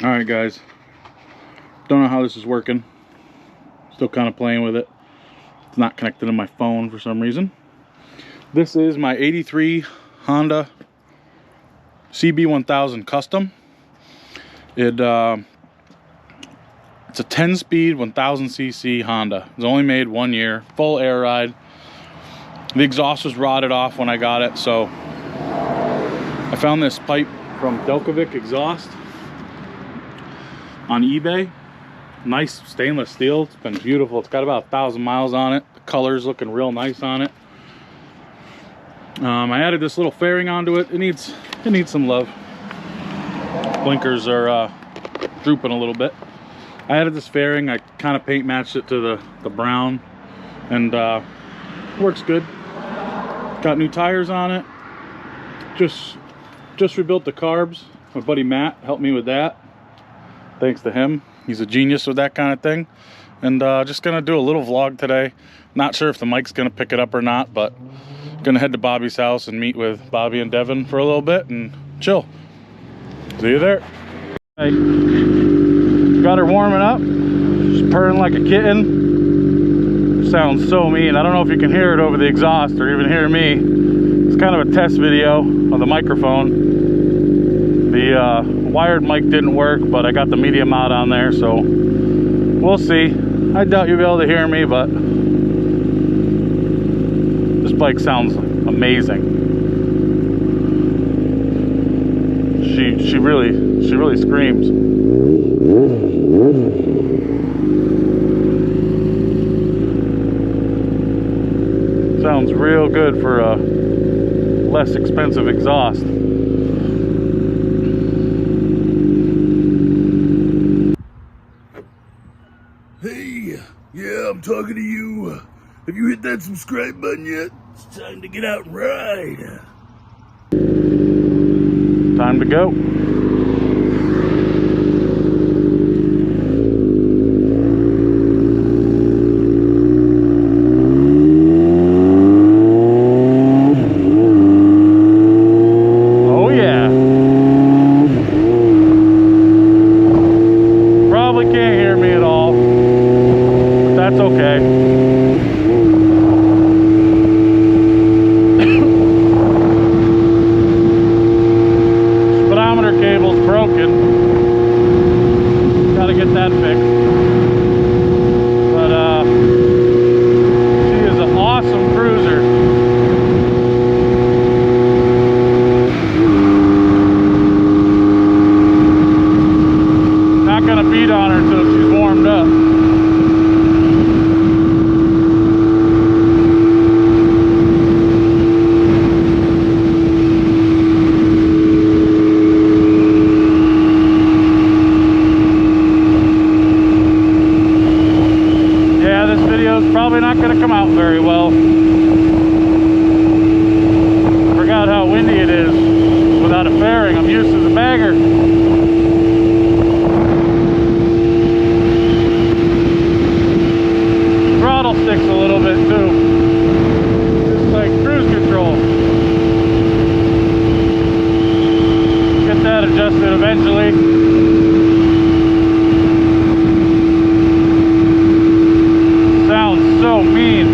Alright guys, don't know how this is working. Still kind of playing with it. It's not connected to my phone for some reason. This is my 83 Honda CB1000 Custom. It's a 10-speed 1000cc Honda. It's only made 1 year, full air ride. The exhaust was rotted off when I got it, so I found this pipe from Delcovic Exhaust on eBay. Nice stainless steel. It's been beautiful. It's got about 1,000 miles on it. The color's looking real nice on it. I added this little fairing onto it. It needs some love. Blinkers are drooping a little bit. I added this fairing. I kind of paint matched it to the brown, and works good. Got new tires on it. Just rebuilt the carbs. My buddy Matt helped me with that. Thanks to him. He's a genius with that kind of thing. And just gonna do a little vlog today. Not sure if the mic's gonna pick it up or not, but gonna head to Bobby's house and meet with Bobby and Devin for a little bit and chill. See you there. Hey, got her warming up. She's purring like a kitten. Sounds so mean. I don't know if you can hear it over the exhaust or even hear me. It's kind of a test video of the microphone. The wired mic didn't work, but I got the medium out on there, so we'll see. I doubt you'll be able to hear me, but this bike sounds amazing. She really screams. Sounds real good for a less expensive exhaust. Hey, yeah, I'm talking to you. Have you hit that subscribe button yet? It's time to get out and ride. Time to go. Oh yeah. Probably can't hear me at all, but that's okay. Cable's broken. Gotta get that fixed. But she is an awesome cruiser. Not gonna beat on her until she's warmed up. Video's probably not going to come out very well. Forgot how windy it is without a fairing. I'm used to the bagger. Throttle sticks a little bit too. Just like cruise control. Get that adjusted eventually. Sounds so mean.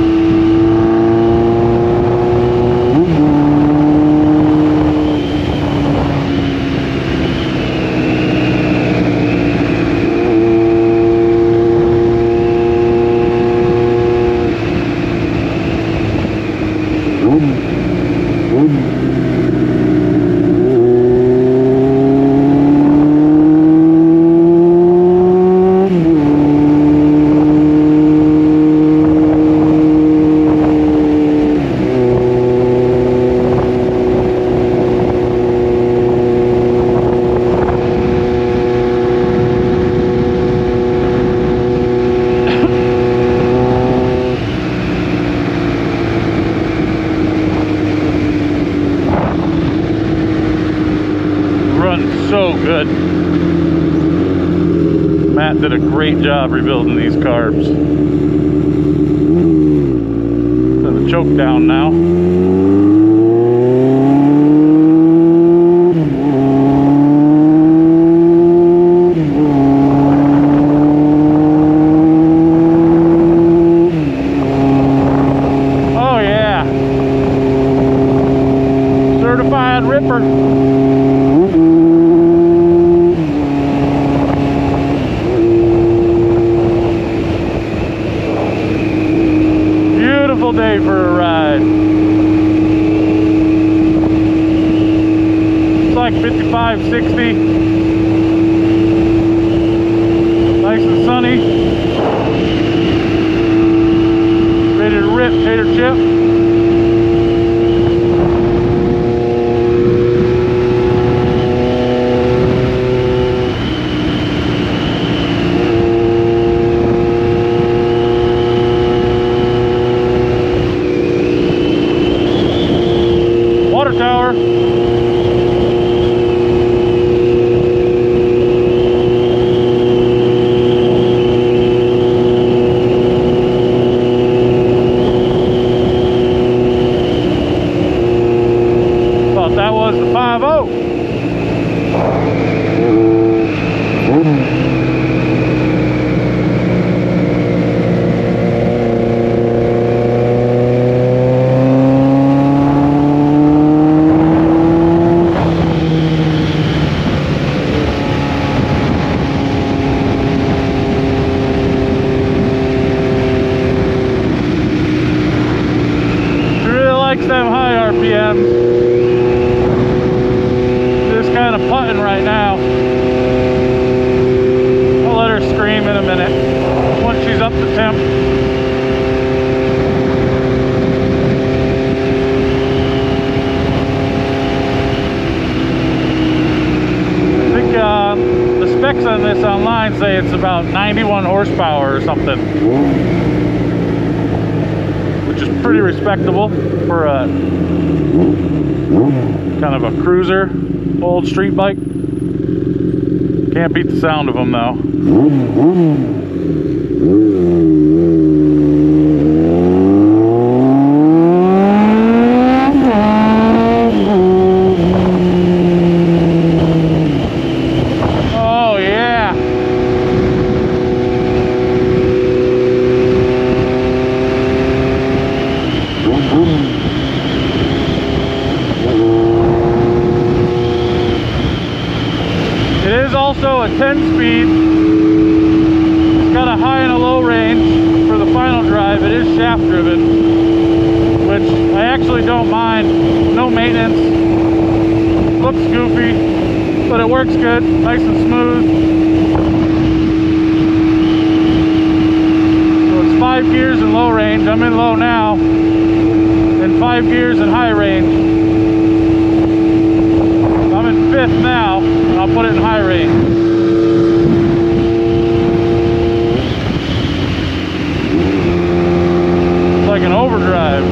So good. Matt did a great job rebuilding these carbs. Put the choke down now. ready for a ride. It's like 55, 60. Nice and sunny. Ready to rip, tater chip. Water tower. Thought that was the 5.0. Likes them high RPMs. Just kind of putting right now. I'll let her scream in a minute once she's up to temp. I think the specs on this online say it's about 91 horsepower or something, which is pretty respectable for a kind of a cruiser, old street bike. Can't beat the sound of them though. Oh yeah. It is also a 10-speed. It's got a high and a low range for the final drive. It is shaft driven, which I actually don't mind. No maintenance. Looks goofy, but it works good. Nice and smooth. So it's 5 gears in low range. I'm in low now. And 5 gears in high range. I'm in 5th now, and I'll put it in high range. It's like an overdrive.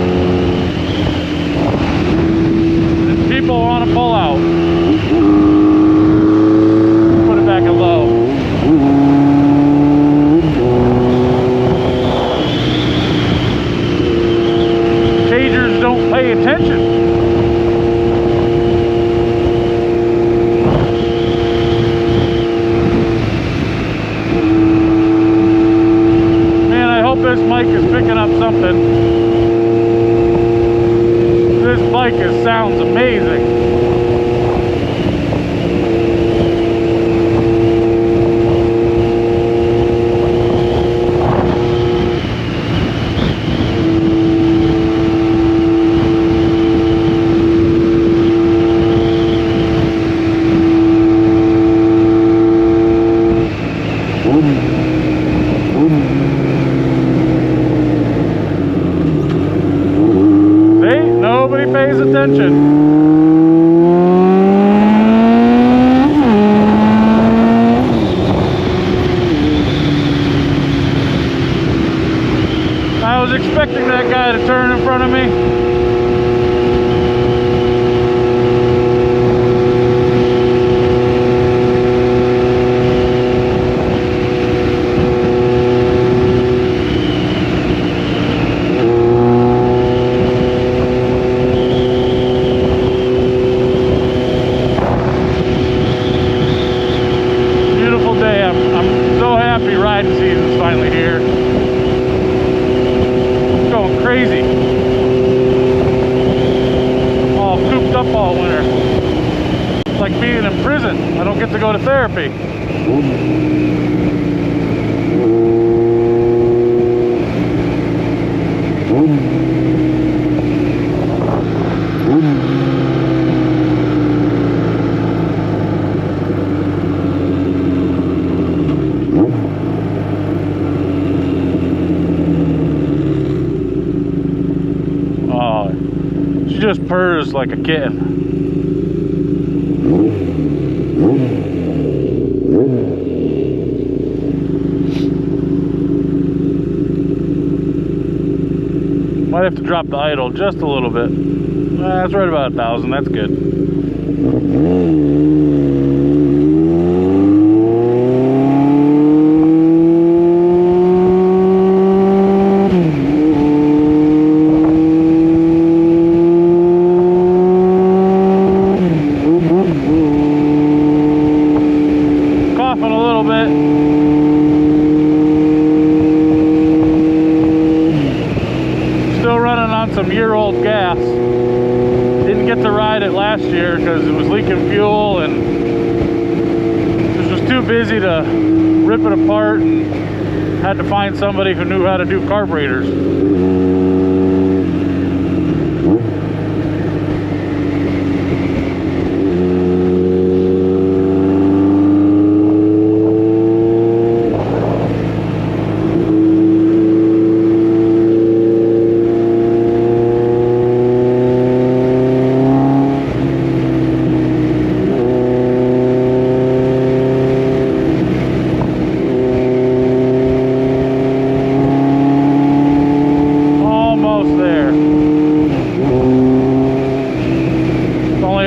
And people want to pull out. Put it back at low. Cagers don't pay attention. This mic is picking up something. This bike sounds amazing. Nobody pays attention. I was expecting that guy to turn in front of me. Riding season's finally here. It's going crazy. All cooped up all winter. It's like being in prison. I don't get to go to therapy. She just purrs like a kitten. Might have to drop the idle just a little bit. That's right about 1,000. That's good. Coughing a little bit. On some year-old gas. Didn't get to ride it last year because it was leaking fuel and just was too busy to rip it apart, and had to find somebody who knew how to do carburetors.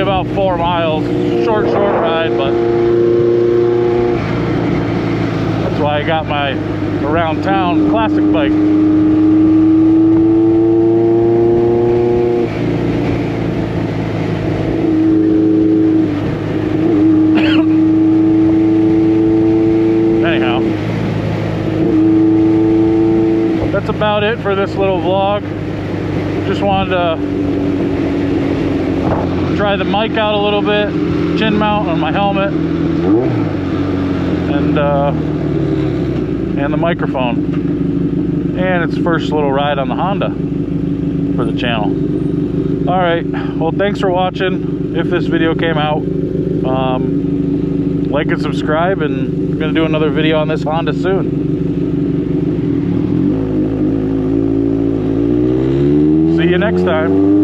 About 4 miles, short ride, but that's why I got my around town classic bike. Anyhow, that's about it for this little vlog. Just wanted to try the mic out a little bit, chin mount on my helmet, and the microphone, and its first little ride on the Honda for the channel. All right, well, thanks for watching. If this video came out, like and subscribe, and I'm gonna do another video on this Honda soon. See you next time.